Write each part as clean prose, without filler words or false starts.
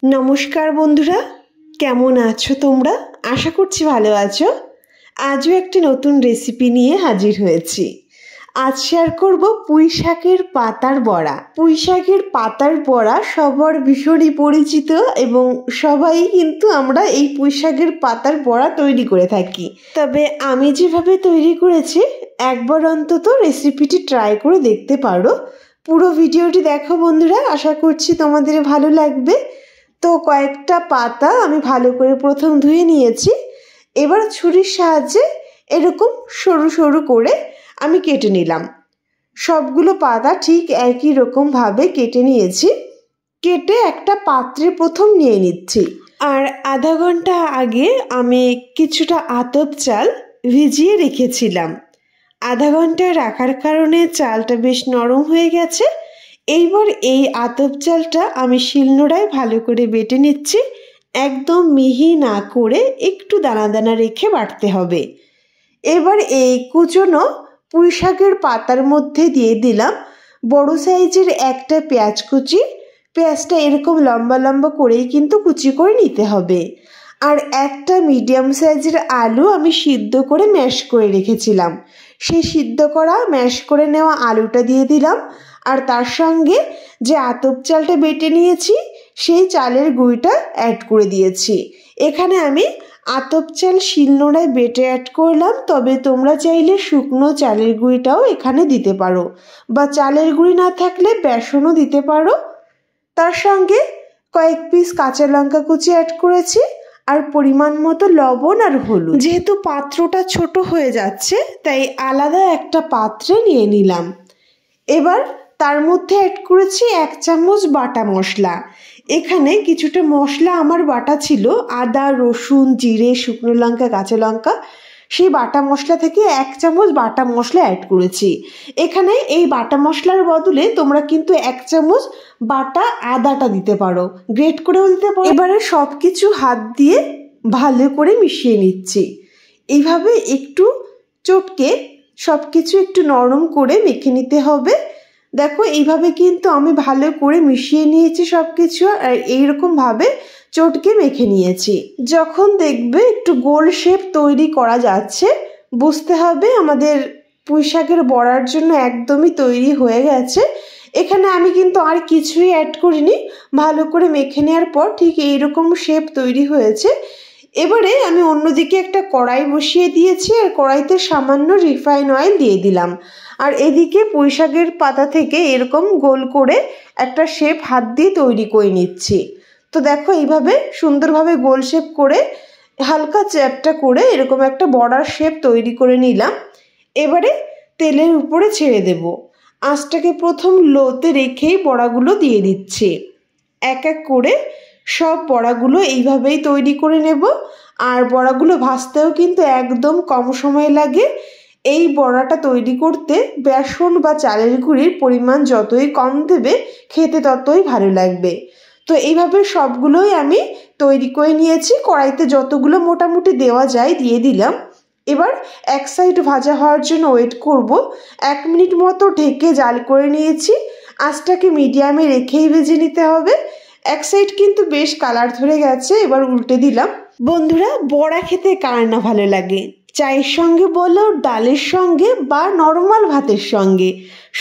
নমস্কার বন্ধুরা, কেমন আছো তোমরা? আশা করছি ভালো আছো। আজও একটি নতুন রেসিপি নিয়ে হাজির হয়েছি। আজ শেয়ার করব পুঁই শাকের পাতার বড়া। পুঁই শাকের পাতার বড়া সবার ভীষণই পরিচিত এবং সবাই কিন্তু আমরা এই পুঁই শাকের পাতার বড়া তৈরি করে থাকি। তবে আমি যেভাবে তৈরি করেছি একবার অন্তত রেসিপিটি ট্রাই করে দেখতে পারো। পুরো ভিডিওটি দেখো বন্ধুরা, আশা করছি তোমাদের ভালো লাগবে। তো কয়েকটা পাতা আমি ভালো করে প্রথম ধুয়ে নিয়েছি। এবার ছুরির সাহায্যে এরকম সরু সরু করে আমি কেটে নিলাম। সবগুলো পাতা ঠিক একই রকম ভাবে কেটে নিয়েছি। কেটে একটা পাত্রে প্রথম নিয়ে নিচ্ছি। আর আধা ঘন্টা আগে আমি কিছুটা আতপ চাল ভিজিয়ে রেখেছিলাম। আধা ঘন্টা রাখার কারণে চালটা বেশ নরম হয়ে গেছে। এইবার এই আতপ চালটা আমি শিলনোড়ায় ভালো করে বেটে নিচ্ছি। একদম মিহি না করে একটু দানা দানা রেখে বাটতে হবে। এবার এই কুচনো পুঁই শাকের পাতার মধ্যে দিয়ে দিলাম বড় সাইজের একটা পেঁয়াজ কুচি। পেঁয়াজটা এরকম লম্বা লম্বা করেই কিন্তু কুচি করে নিতে হবে। আর একটা মিডিয়াম সাইজের আলু আমি সিদ্ধ করে ম্যাশ করে রেখেছিলাম। সেই সিদ্ধ করা ম্যাশ করে নেওয়া আলুটা দিয়ে দিলাম। আর তার সঙ্গে যে আতপ চালটা বেটে নিয়েছি সেই চালের গুঁড়িটা অ্যাড করে দিয়েছি। এখানে আমি আতপ চাল শিলনোড়ায় বেটে অ্যাড করলাম, তবে তোমরা চাইলে শুকনো চালের গুঁড়িটাও এখানে দিতে পারো, বা চালের গুঁড়ি না থাকলে বেসনও দিতে পারো। তার সঙ্গে কয়েক পিস কাঁচা লঙ্কা কুচি অ্যাড করেছি আর পরিমাণ মতো লবণ আর হলুদ। যেহেতু পাত্রটা ছোট হয়ে যাচ্ছে তাই আলাদা একটা পাত্রে নিয়ে নিলাম। এবার তার মধ্যে অ্যাড করেছি 1 চামচ বাটা মশলা। এখানে কিছুটা মশলা আমার বাটা ছিল, আদা, রসুন, জিরে, শুকনো লঙ্কা, কাঁচা লঙ্কা। সেই বাটা মশলা থেকে 1 চামচ বাটা মশলা অ্যাড করেছি। এখানে এই বাটা মশলার বদলে তোমরা কিন্তু 1 চামচ বাটা আদাটা দিতে পারো, গ্রেট করেও দিতে পারো। এবারে সব কিছু হাত দিয়ে ভালো করে মিশিয়ে নিচ্ছি। এইভাবে একটু চটকে সব কিছু একটু নরম করে মেখে নিতে হবে। দেখো এইভাবে কিন্তু আমি ভালো করে মিশিয়ে নিয়েছি সব কিছু, আর এইরকম ভাবে চটকে মেখে নিয়েছি। যখন দেখবে একটু গোল শেপ তৈরি করা যাচ্ছে, বুঝতে হবে আমাদের পুঁই শাকের বড়ার জন্য একদমই তৈরি হয়ে গেছে। এখানে আমি কিন্তু আর কিছুই অ্যাড করিনি। ভালো করে মেখে নেওয়ার পর ঠিক এইরকম শেপ তৈরি হয়েছে। এবারে আমি অন্যদিকে একটা কড়াই বসিয়ে দিয়েছি আর কড়াইতে সামান্য রিফাইন অয়েল দিয়ে দিলাম। আর এদিকে পুঁই শাকের পাতা থেকে এরকম গোল করে একটা শেপ হাত দিয়ে তৈরি করে নিচ্ছি। তো দেখো এইভাবে সুন্দরভাবে গোল শেপ করে হালকা চ্যাপটা করে এরকম একটা বড়ার শেপ তৈরি করে নিলাম। এবারে তেলের উপরে ছেড়ে দেব। আঁচটাকে প্রথম লোতে রেখেই বড়াগুলো দিয়ে দিচ্ছি। এক এক করে সব বড়াগুলো এইভাবেই তৈরি করে নেব। আর বড়াগুলো ভাজতেও কিন্তু একদম কম সময় লাগে। এই বড়াটা তৈরি করতে বেসন বা চালের গুঁড়ির পরিমাণ যতই কম দেবে খেতে ততই ভালো লাগবে। তো এইভাবে সবগুলোই আমি তৈরি করে নিয়েছি। কড়াইতে যতগুলো মোটামুটি দেওয়া যায় দিয়ে দিলাম। এবার এক সাইড ভাজা হওয়ার জন্য ওয়েট করব। 1 মিনিট মতো ঢেকে জাল করে নিয়েছি। আঁচটাকে মিডিয়ামে রেখেই ভেজে নিতে হবে। এক সাইড কিন্তু বেশ কালার ধরে গেছে। এবার উল্টে দিলাম। বন্ধুরা, বড়া খেতে কার না ভালো লাগে? চায়ের সঙ্গে বলো, ডালের সঙ্গে বা নরমাল ভাতের সঙ্গে,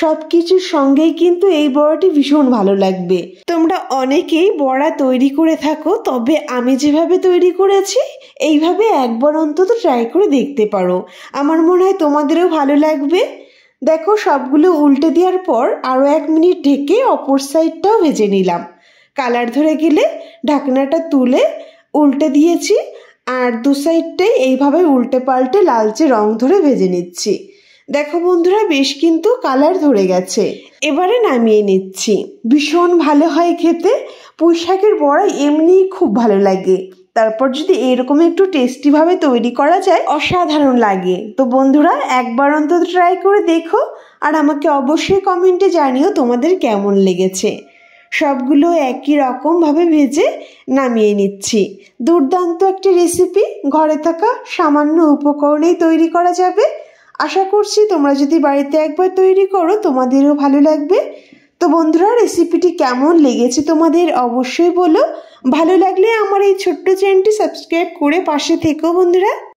সব কিছুর সঙ্গেই কিন্তু এই বড়াটি ভীষণ ভালো লাগবে। তোমরা অনেকেই বড়া তৈরি করে থাকো, তবে আমি যেভাবে তৈরি করেছি এইভাবে একবার অন্তত ট্রাই করে দেখতে পারো। আমার মনে হয় তোমাদেরও ভালো লাগবে। দেখো সবগুলো উল্টে দেওয়ার পর আরও 1 মিনিট ঢেকে অপর সাইডটাও ভেজে নিলাম। কালার ধরে গেলে ঢাকনাটা তুলে উল্টে দিয়েছি। আর দু সাইডটাই এইভাবে উল্টে পাল্টে লালচে রং ধরে ভেজে নিচ্ছি। দেখো বন্ধুরা, বেশ কিন্তু কালার ধরে গেছে। এবারে নামিয়ে নিচ্ছি। ভীষণ ভালো হয় খেতে। পুঁই শাকের বড়া এমনিই খুব ভালো লাগে, তারপর যদি এরকম একটু টেস্টিভাবে তৈরি করা যায় অসাধারণ লাগে। তো বন্ধুরা, একবার অন্তত ট্রাই করে দেখো আর আমাকে অবশ্যই কমেন্টে জানিও তোমাদের কেমন লেগেছে। সবগুলো একই রকম ভাবে ভেজে নামিয়ে নিচ্ছি। দুর্দান্ত একটি রেসিপি, ঘরে থাকা সামান্য উপকরণেই তৈরি করা যাবে। আশা করছি তোমরা যদি বাড়িতে একবার তৈরি করো তোমাদেরও ভালো লাগবে। তো বন্ধুরা, রেসিপিটি কেমন লেগেছে তোমাদের অবশ্যই বলো। ভালো লাগলে আমার এই ছোট্ট চ্যানেলটি সাবস্ক্রাইব করে পাশে থেকো বন্ধুরা।